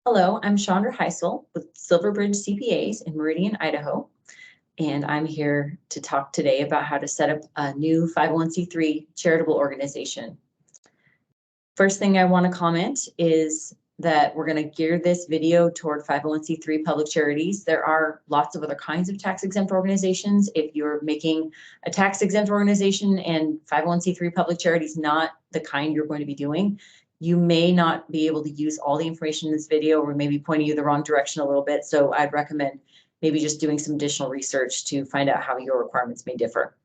Hello, I'm Chandra Heisel with Silverbridge CPAs in Meridian, Idaho, and I'm here to talk today about how to set up a new 501c3 charitable organization. First thing I want to comment is that we're going to gear this video toward 501c3 public charities. There are lots of other kinds of tax-exempt organizations. If you're making a tax-exempt organization and 501c3 public charities not the kind you're going to be doing, you may not be able to use all the information in this video, or maybe pointing you the wrong direction a little bit. So I'd recommend maybe just doing some additional research to find out how your requirements may differ.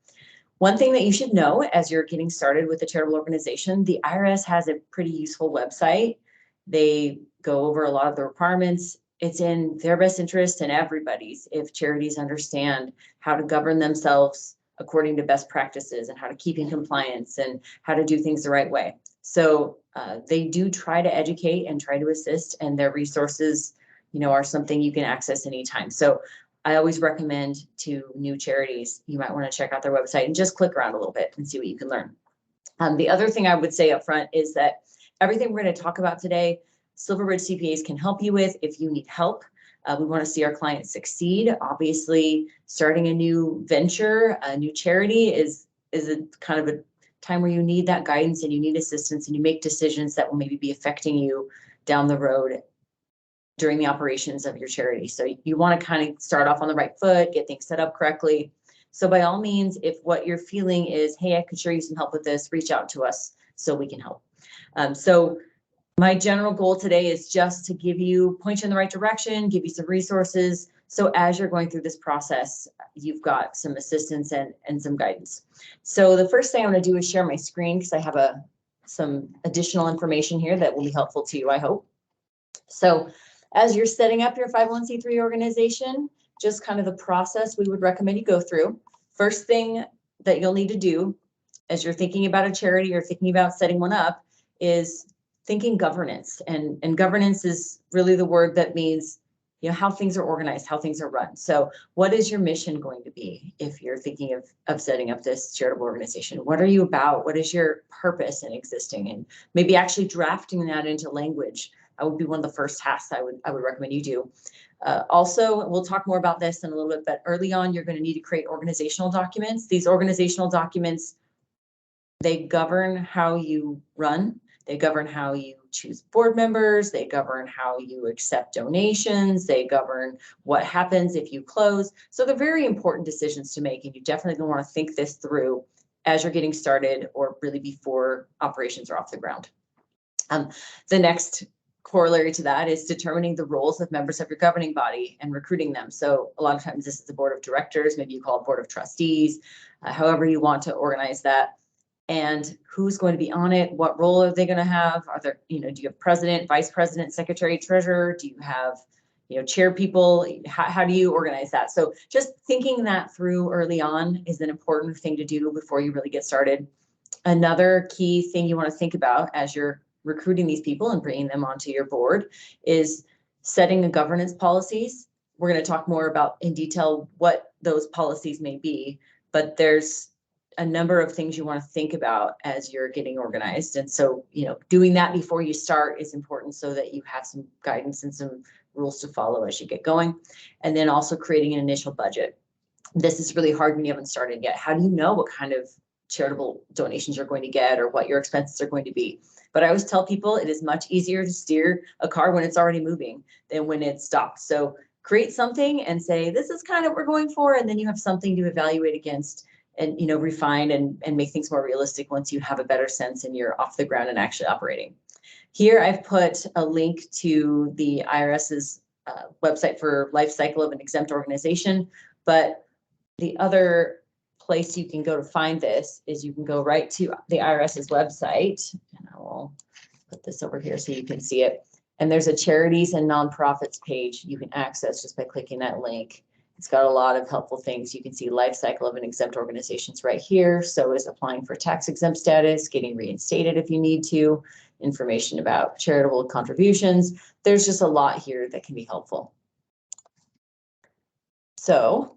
One thing that you should know as you're getting started with a charitable organization, the IRS has a pretty useful website. They go over a lot of the requirements. It's in their best interest and everybody's if charities understand how to govern themselves according to best practices and how to keep in compliance and how to do things the right way. So they do try to educate and try to assist, and their resources, are something you can access anytime. So I always recommend to new charities, you might want to check out their website and just click around a little bit and see what you can learn. The other thing I would say up front is that everything we're going to talk about today, Silverbridge CPAs can help you with if you need help. We want to see our clients succeed. Obviously, starting a new venture, a new charity is a kind of a time where you need that guidance and you need assistance, and you make decisions that will maybe be affecting you down the road during the operations of your charity. So you want to kind of start off on the right foot, get things set up correctly. So by all means, if what you're feeling is, hey, I could sure use some help with this, reach out to us so we can help. So my general goal today is just to point you in the right direction, give you some resources. So as you're going through this process, you've got some assistance and some guidance. So the first thing I'm going to do is share my screen because I have some additional information here that will be helpful to you, I hope. So as you're setting up your 501c3 organization, just kind of the process we would recommend you go through. First thing that you'll need to do as you're thinking about a charity or thinking about setting one up is thinking governance. And governance is really the word that means, how things are organized, how things are run. So what is your mission going to be if you're thinking of setting up this charitable organization? What are you about? What is your purpose in existing? And maybe actually drafting that into language. That would be one of the first tasks I would recommend you do. Also, we'll talk more about this in a little bit, but early on, you're going to need to create organizational documents. These organizational documents, they govern how you run. They govern how you choose board members. They govern how you accept donations. They govern what happens if you close. So they're very important decisions to make, and you definitely want to think this through as you're getting started or really before operations are off the ground. The next corollary to that is determining the roles of members of your governing body and recruiting them. So a lot of times this is the board of directors, maybe you call it board of trustees, however you want to organize that. And who's going to be on it? What role are they going to have? Are there, do you have president, vice president, secretary, treasurer? Do you have, chair people? How do you organize that? So just thinking that through early on is an important thing to do before you really get started. Another key thing you want to think about as you're recruiting these people and bringing them onto your board is setting the governance policies. We're going to talk more about in detail what those policies may be, but there's a number of things you want to think about as you're getting organized. And so, doing that before you start is important so that you have some guidance and some rules to follow as you get going. And then also creating an initial budget. This is really hard when you haven't started yet. How do you know what kind of charitable donations you're going to get or what your expenses are going to be? But I always tell people it is much easier to steer a car when it's already moving than when it's stopped. So create something and say, this is kind of what we're going for. And then you have something to evaluate against and, refine and make things more realistic once you have a better sense and you're off the ground and actually operating. Here I've put a link to the IRS's website for life cycle of an exempt organization. But the other place you can go to find this is you can go right to the IRS's website, and I will put this over here so you can see it. And there's a charities and nonprofits page you can access just by clicking that link. It's got a lot of helpful things. You can see life cycle of an exempt organizations right here. So is applying for tax exempt status, getting reinstated if you need to, information about charitable contributions. There's just a lot here that can be helpful. So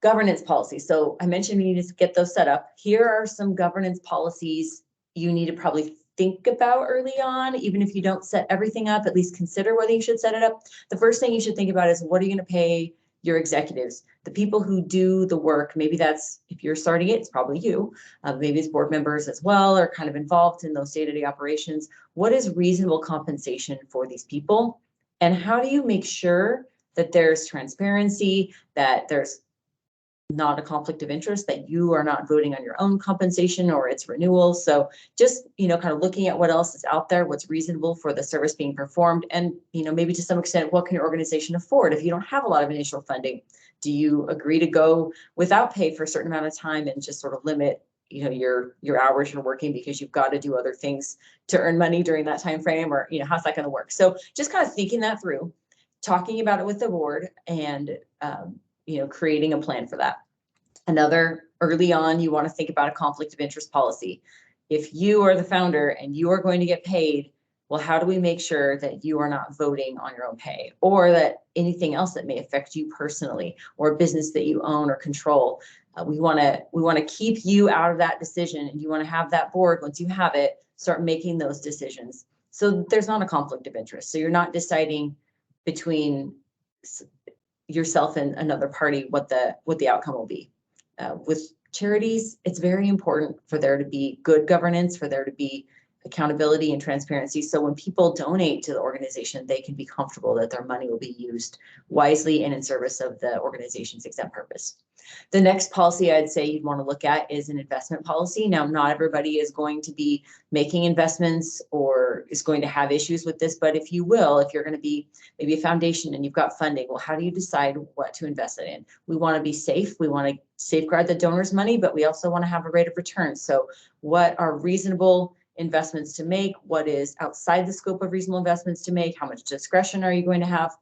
governance policies. So I mentioned we need to get those set up. Here are some governance policies you need to probably think about early on, even if you don't set everything up, at least consider whether you should set it up. The first thing you should think about is, what are you going to pay your executives, the people who do the work? Maybe that's, if you're starting it, it's probably you. Maybe it's board members as well, are kind of involved in those day-to-day operations. What is reasonable compensation for these people? And how do you make sure that there's transparency, that there's not a conflict of interest, that you are not voting on your own compensation or its renewal? So just, kind of looking at what else is out there, what's reasonable for the service being performed, and, maybe to some extent, what can your organization afford? If you don't have a lot of initial funding, do you agree to go without pay for a certain amount of time and just sort of limit, your hours you're working, because you've got to do other things to earn money during that time frame? Or, how's that going to work? So just kind of thinking that through, talking about it with the board, and creating a plan for that. Another, early on, you want to think about a conflict of interest policy. If you are the founder and you are going to get paid, well, how do we make sure that you are not voting on your own pay, or that anything else that may affect you personally, or a business that you own or control? We want to keep you out of that decision, and you want to have that board, once you have it, start making those decisions, so there's not a conflict of interest. So you're not deciding between yourself and another party what the outcome will be. With charities, it's very important for there to be good governance, for there to be accountability and transparency. So when people donate to the organization, they can be comfortable that their money will be used wisely and in service of the organization's exempt purpose. The next policy I'd say you'd want to look at is an investment policy. Now, not everybody is going to be making investments or is going to have issues with this, but if you will, if you're going to be maybe a foundation and you've got funding, well, how do you decide what to invest it in? We want to be safe. We want to safeguard the donor's money, but we also want to have a rate of return. So what are reasonable investments to make? What is outside the scope of reasonable investments to make? How much discretion are you going to have?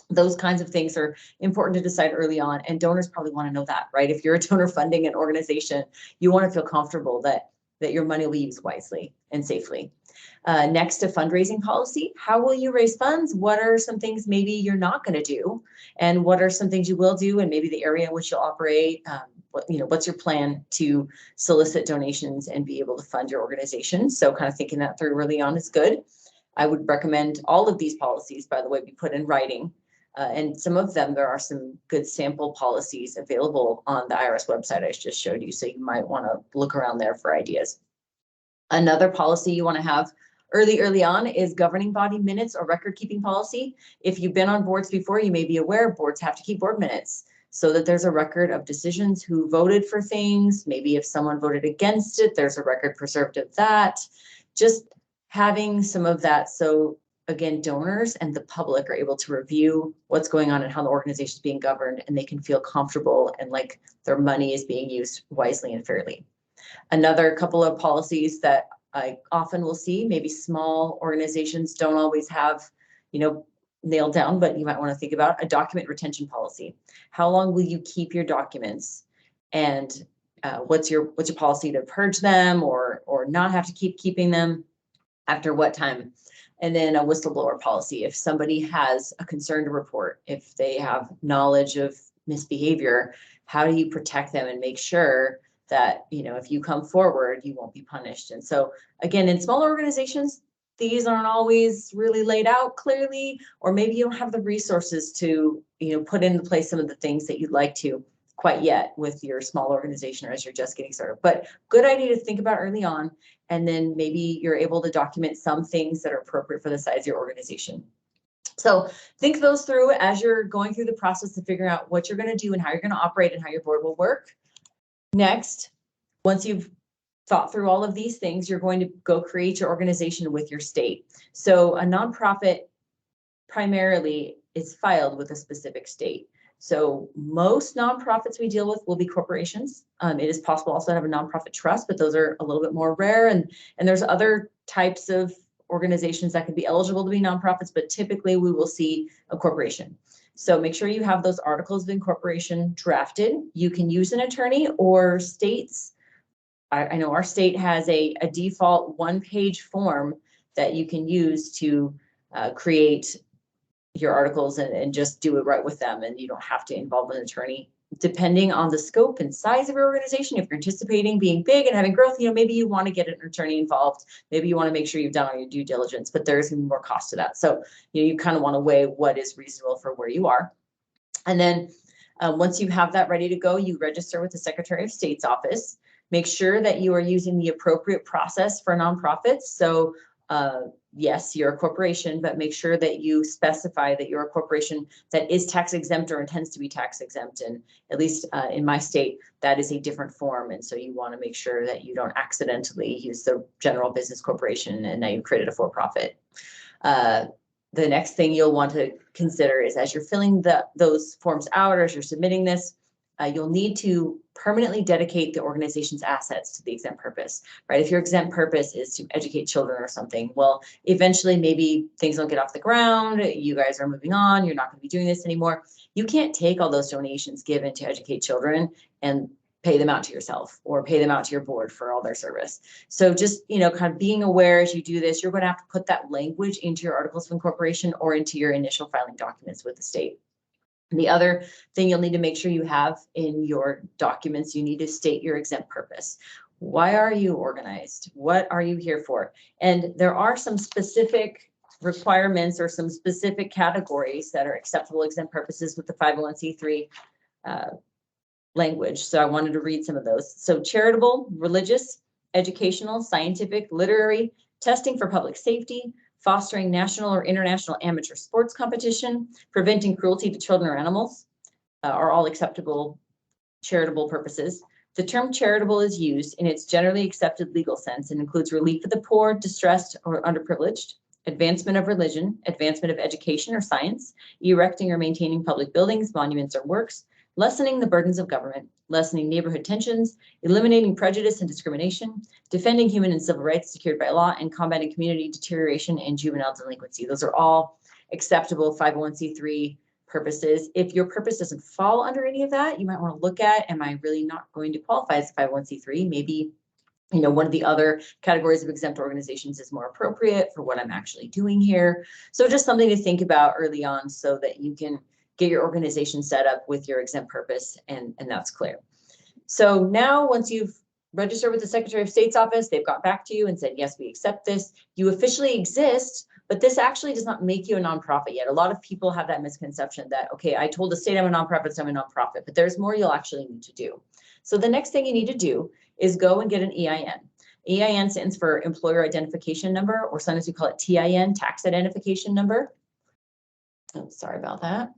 Those kinds of things are important to decide early on, and donors probably want to know that, right? If you're a donor funding an organization, you want to feel comfortable that your money will be used wisely and safely. Next, to fundraising policy. How will you raise funds? What are some things maybe you're not going to do, and what are some things you will do, and maybe the area in which you'll operate? What's your plan to solicit donations and be able to fund your organization? So kind of thinking that through early on is good. I would recommend all of these policies, by the way, be put in writing. And some of them, there are some good sample policies available on the IRS website I just showed you. So you might want to look around there for ideas. Another policy you want to have early on is governing body minutes or record keeping policy. If you've been on boards before, you may be aware boards have to keep board minutes so that there's a record of decisions, who voted for things. Maybe if someone voted against it, there's a record preserved of that. Just having some of that, so again, donors and the public are able to review what's going on and how the organization is being governed, and they can feel comfortable and like their money is being used wisely and fairly. Another couple of policies that I often will see, maybe small organizations don't always have, nailed down, but you might want to think about a document retention policy. How long will you keep your documents, and what's your policy to purge them or not have to keep keeping them? After what time? And then a whistleblower policy. If somebody has a concern to report, if they have knowledge of misbehavior, how do you protect them and make sure that, if you come forward, you won't be punished? And so again, in smaller organizations, these aren't always really laid out clearly, or maybe you don't have the resources to, put into place some of the things that you'd like to quite yet with your small organization or as you're just getting started. But good idea to think about early on, and then maybe you're able to document some things that are appropriate for the size of your organization. So think those through as you're going through the process of figuring out what you're going to do and how you're going to operate and how your board will work. Next, once you've thought through all of these things, you're going to go create your organization with your state. So a nonprofit primarily is filed with a specific state. So most nonprofits we deal with will be corporations. It is possible also to have a nonprofit trust, but those are a little bit more rare. And there's other types of organizations that can be eligible to be nonprofits, but typically we will see a corporation. So make sure you have those articles of incorporation drafted. You can use an attorney, or states. I know our state has a default one-page form that you can use to create your articles and just do it right with them, and you don't have to involve an attorney. depending on the scope and size of your organization, if you're anticipating being big and having growth, maybe you want to get an attorney involved. Maybe you want to make sure you've done all your due diligence, but there's more cost to that. So, you kind of want to weigh what is reasonable for where you are. And then once you have that ready to go, you register with the Secretary of State's office. Make sure that you are using the appropriate process for nonprofits. So yes, you're a corporation, but make sure that you specify that you're a corporation that is tax exempt or intends to be tax exempt. And at least in my state, that is a different form. And so you want to make sure that you don't accidentally use the general business corporation and now you've created a for-profit. The next thing you'll want to consider is as you're filling those forms out or as you're submitting this, you'll need to permanently dedicate the organization's assets to the exempt purpose, right? If your exempt purpose is to educate children or something, well, eventually maybe things don't get off the ground, you guys are moving on, you're not going to be doing this anymore. You can't take all those donations given to educate children and pay them out to yourself or pay them out to your board for all their service. So just, kind of being aware as you do this, you're going to have to put that language into your articles of incorporation or into your initial filing documents with the state. The other thing you'll need to make sure you have in your documents, you need to state your exempt purpose. Why are you organized? What are you here for? And there are some specific requirements or some specific categories that are acceptable exempt purposes with the 501c3 language. So I wanted to read some of those. So charitable, religious, educational, scientific, literary, testing for public safety, fostering national or international amateur sports competition, preventing cruelty to children or animals are all acceptable charitable purposes. The term charitable is used in its generally accepted legal sense and includes relief of the poor, distressed, or underprivileged, advancement of religion, advancement of education or science, erecting or maintaining public buildings, monuments, or works, lessening the burdens of government, lessening neighborhood tensions, eliminating prejudice and discrimination, defending human and civil rights secured by law, and combating community deterioration and juvenile delinquency. Those are all acceptable 501c3 purposes. If your purpose doesn't fall under any of that, you might want to look at, am I really not going to qualify as a 501c3? Maybe one of the other categories of exempt organizations is more appropriate for what I'm actually doing here. So just something to think about early on so that you can get your organization set up with your exempt purpose and that's clear. So now once you've registered with the Secretary of State's office, they've got back to you and said, yes, we accept this. You officially exist, but this actually does not make you a nonprofit yet. A lot of people have that misconception that, okay, I told the state I'm a nonprofit, so I'm a nonprofit, but there's more you'll actually need to do. So the next thing you need to do is go and get an EIN. EIN stands for Employer Identification Number, or sometimes we call it TIN, Tax Identification Number. Oh, sorry about that.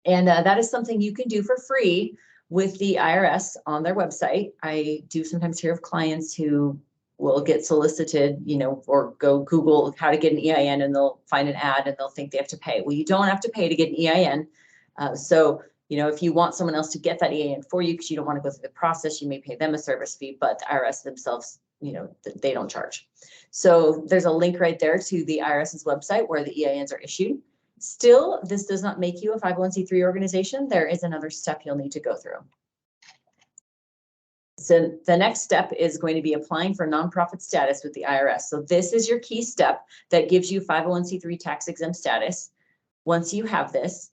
And that is something you can do for free with the IRS on their website. I do sometimes hear of clients who will get solicited, or go Google how to get an EIN and they'll find an ad and they'll think they have to pay. Well, you don't have to pay to get an EIN. So, if you want someone else to get that EIN for you because you don't want to go through the process, you may pay them a service fee, but the IRS themselves, they don't charge. So there's a link right there to the IRS's website where the EINs are issued. Still, this does not make you a 501c3 organization. There is another step you'll need to go through. So the next step is going to be applying for nonprofit status with the IRS. So this is your key step that gives you 501c3 tax exempt status. Once you have this,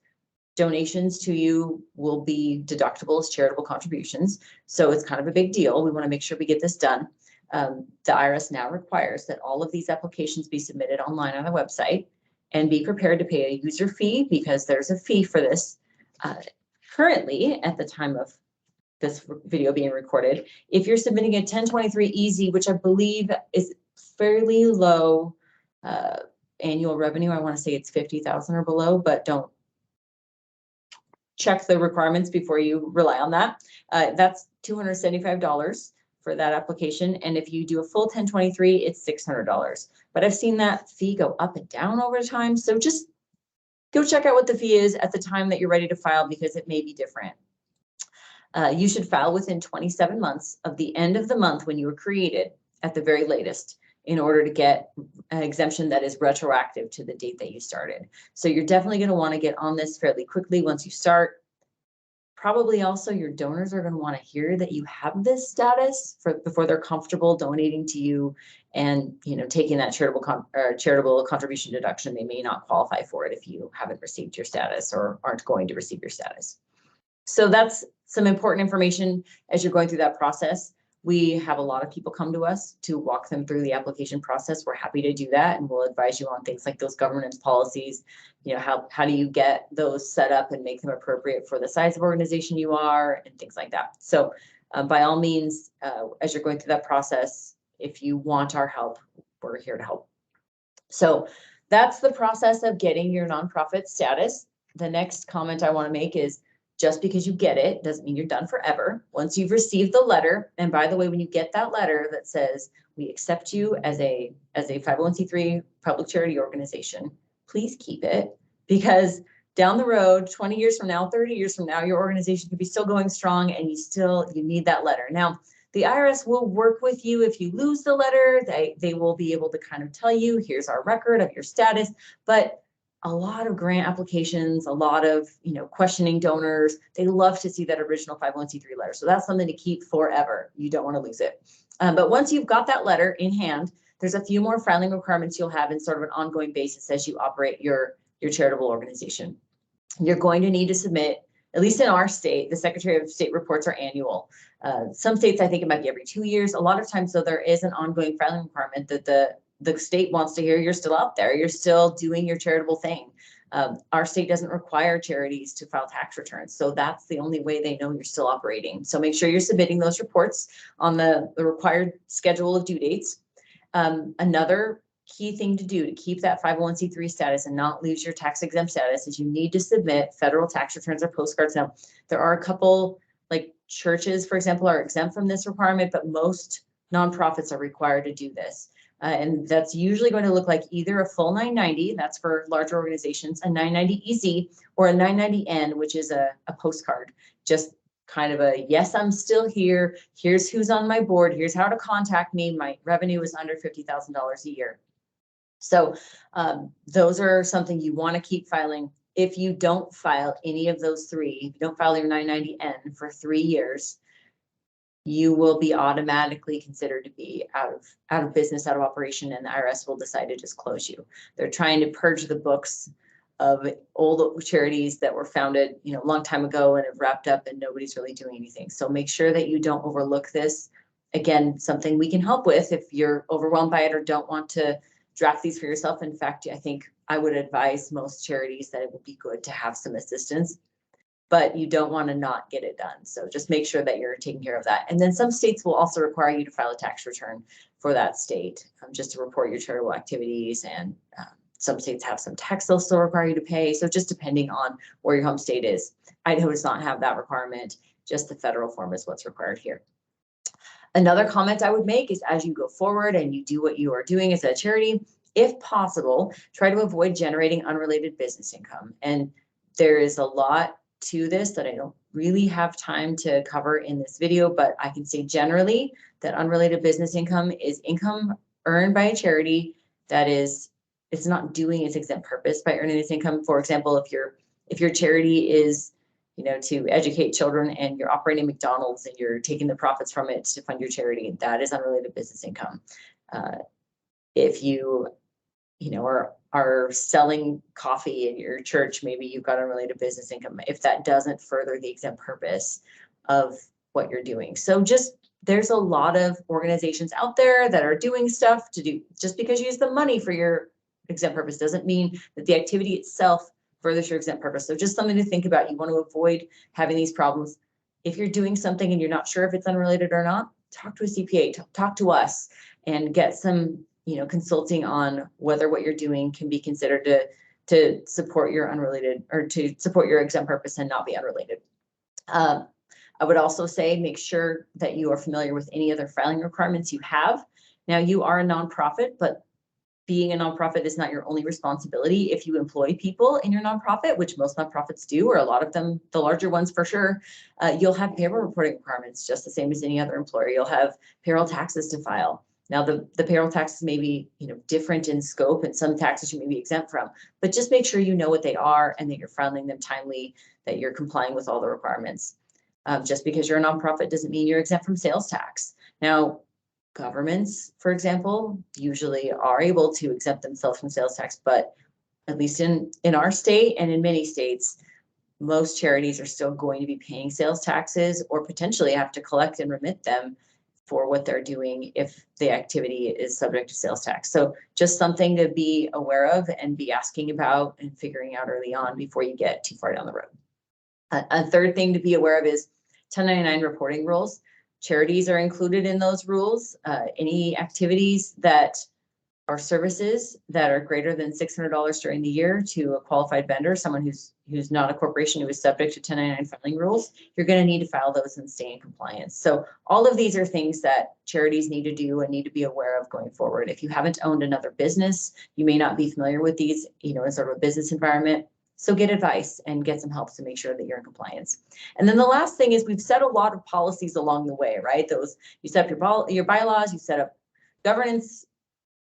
donations to you will be deductible as charitable contributions. So it's kind of a big deal. We want to make sure we get this done. The IRS now requires that all of these applications be submitted online on the website. And be prepared to pay a user fee because there's a fee for this. Currently, at the time of this video being recorded, if you're submitting a 1023 easy, which I believe is fairly low annual revenue, I want to say it's 50,000 or below, but don't check the requirements before you rely on that. That's $275 for that application. And if you do a full 1023, it's $600. But I've seen that fee go up and down over time. So just go check out what the fee is at the time that you're ready to file because it may be different. You should file within 27 months of the end of the month when you were created at the very latest in order to get an exemption that is retroactive to the date that you started. So you're definitely going to want to get on this fairly quickly once you start. Probably also your donors are going to want to hear that you have this status before they're comfortable donating to you and taking that charitable contribution deduction. They may not qualify for it if you haven't received your status or aren't going to receive your status. So that's some important information as you're going through that process. We have a lot of people come to us to walk them through the application process. We're happy to do that, and we'll advise you on things like those governance policies. You know, how do you get those set up and make them appropriate for the size of organization you are, and things like that. So by all means, as you're going through that process, if you want our help, we're here to help. So that's the process of getting your nonprofit status. The next comment I want to make is, just because you get it doesn't mean you're done forever. Once you've received the letter, and by the way, when you get that letter that says we accept you as a 501c3 public charity organization, please keep it, because down the road, 20 years from now, 30 years from now, your organization could be still going strong, and you need that letter. Now, the IRS will work with you if you lose the letter. They will be able to kind of tell you, here's our record of your status. But a lot of grant applications, a lot of, questioning donors, they love to see that original 501c3 letter. So that's something to keep forever. You don't want to lose it. But once you've got that letter in hand, there's a few more filing requirements you'll have in sort of an ongoing basis as you operate your charitable organization. You're going to need to submit, at least in our state, the Secretary of State reports are annual. Some states, I think it might be every 2 years. A lot of times, though, there is an ongoing filing requirement that the state wants to hear you're still out there, you're still doing your charitable thing. Our state doesn't require charities to file tax returns, so that's the only way they know you're still operating. So make sure you're submitting those reports on the required schedule of due dates. Another key thing to do to keep that 501c3 status and not lose your tax exempt status is you need to submit federal tax returns or postcards. Now, there are a couple, like churches, for example, are exempt from this requirement, but most nonprofits are required to do this. And that's usually going to look like either a full 990, that's for larger organizations, a 990 EZ, or a 990N, which is a postcard. Just kind of a, yes, I'm still here. Here's who's on my board. Here's how to contact me. My revenue is under $50,000 a year. So those are something you want to keep filing. If you don't file any of those three, if you don't file your 990N for 3 years, you will be automatically considered to be out of business, out of operation, and the IRS will decide to just close you. They're trying to purge the books of old charities that were founded, a long time ago and have wrapped up, and nobody's really doing anything. So make sure that you don't overlook this. Again, something we can help with if you're overwhelmed by it or don't want to draft these for yourself. In fact, I think I would advise most charities that it would be good to have some assistance, but you don't want to not get it done. So just make sure that you're taking care of that. And then some states will also require you to file a tax return for that state, just to report your charitable activities. And some states have some tax they'll still require you to pay. So just depending on where your home state is. Idaho does not have that requirement. Just the federal form is what's required here. Another comment I would make is, as you go forward and you do what you are doing as a charity, if possible, try to avoid generating unrelated business income. And there is a lot to this that I don't really have time to cover in this video, but I can say generally that unrelated business income is income earned by a charity that it's not doing its exempt purpose by earning this income. For example, if your charity is to educate children and you're operating McDonald's and you're taking the profits from it to fund your charity, that is unrelated business income. If you are selling coffee in your church, maybe you've got unrelated business income if that doesn't further the exempt purpose of what you're doing. So there's a lot of organizations out there that are doing stuff to do. Just because you use the money for your exempt purpose doesn't mean that the activity itself furthers your exempt purpose. So just something to think about. You want to avoid having these problems. If you're doing something and you're not sure if it's unrelated or not, talk to a CPA, talk to us, and get some consulting on whether what you're doing can be considered to support your unrelated or to support your exempt purpose and not be unrelated. I would also say make sure that you are familiar with any other filing requirements you have. Now, you are a nonprofit, but being a nonprofit is not your only responsibility. If you employ people in your nonprofit, which most nonprofits do, or a lot of them, the larger ones for sure, you'll have payroll reporting requirements just the same as any other employer. You'll have payroll taxes to file. Now, the payroll taxes may be different in scope, and some taxes you may be exempt from, but just make sure you know what they are and that you're filing them timely, that you're complying with all the requirements. Just because you're a nonprofit doesn't mean you're exempt from sales tax. Now, governments, for example, usually are able to exempt themselves from sales tax, but at least in our state and in many states, most charities are still going to be paying sales taxes or potentially have to collect and remit them for what they're doing if the activity is subject to sales tax. So just something to be aware of and be asking about and figuring out early on before you get too far down the road. A third thing to be aware of is 1099 reporting rules. Charities are included in those rules. Any activities that are services that are greater than $600 during the year to a qualified vendor, someone who's not a corporation who is subject to 1099 filing rules, you're going to need to file those and stay in compliance. So all of these are things that charities need to do and need to be aware of going forward. If you haven't owned another business, you may not be familiar with these, in sort of a business environment. So get advice and get some help to make sure that you're in compliance. And then the last thing is we've set a lot of policies along the way, right? You set up your bylaws, you set up governance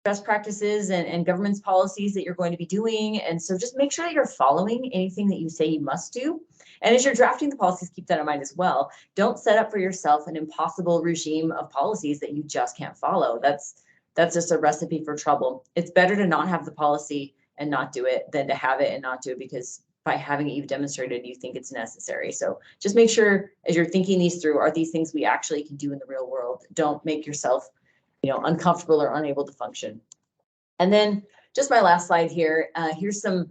best practices and government's policies that you're going to be doing. And so just make sure that you're following anything that you say you must do. And as you're drafting the policies, keep that in mind as well. Don't set up for yourself an impossible regime of policies that you just can't follow. That's just a recipe for trouble. It's better to not have the policy and not do it than to have it and not do it because by having it, you've demonstrated you think it's necessary. So just make sure as you're thinking these through, are these things we actually can do in the real world? Don't make yourself uncomfortable or unable to function. And then just my last slide here, here's some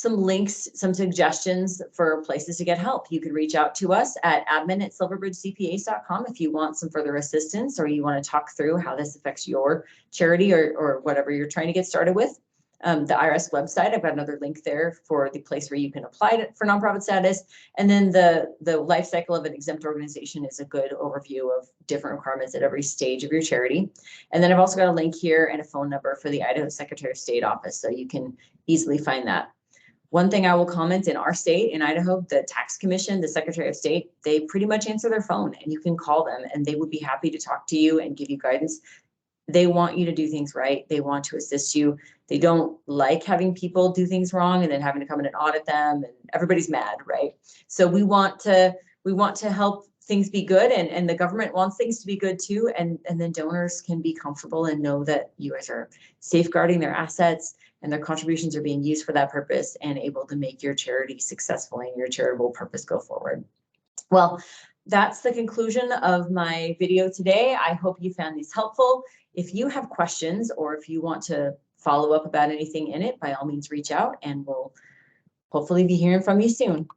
links, some suggestions for places to get help. You can reach out to us at admin@silverbridgecpas.com if you want some further assistance or you want to talk through how this affects your charity or whatever you're trying to get started with. The IRS website, I've got another link there for the place where you can apply for nonprofit status. And then the life cycle of an exempt organization is a good overview of different requirements at every stage of your charity. And then I've also got a link here and a phone number for the Idaho Secretary of State office, so you can easily find that. One thing I will comment in our state, in Idaho, the tax commission, the Secretary of State, they pretty much answer their phone and you can call them and they would be happy to talk to you and give you guidance. They want you to do things right. They want to assist you. They don't like having people do things wrong and then having to come in and audit them and everybody's mad, right? So we want to help things be good and the government wants things to be good too. And then donors can be comfortable and know that you guys are safeguarding their assets and their contributions are being used for that purpose and able to make your charity successful and your charitable purpose go forward. Well, that's the conclusion of my video today. I hope you found these helpful. If you have questions or if you want to follow up about anything in it, by all means, reach out and we'll hopefully be hearing from you soon.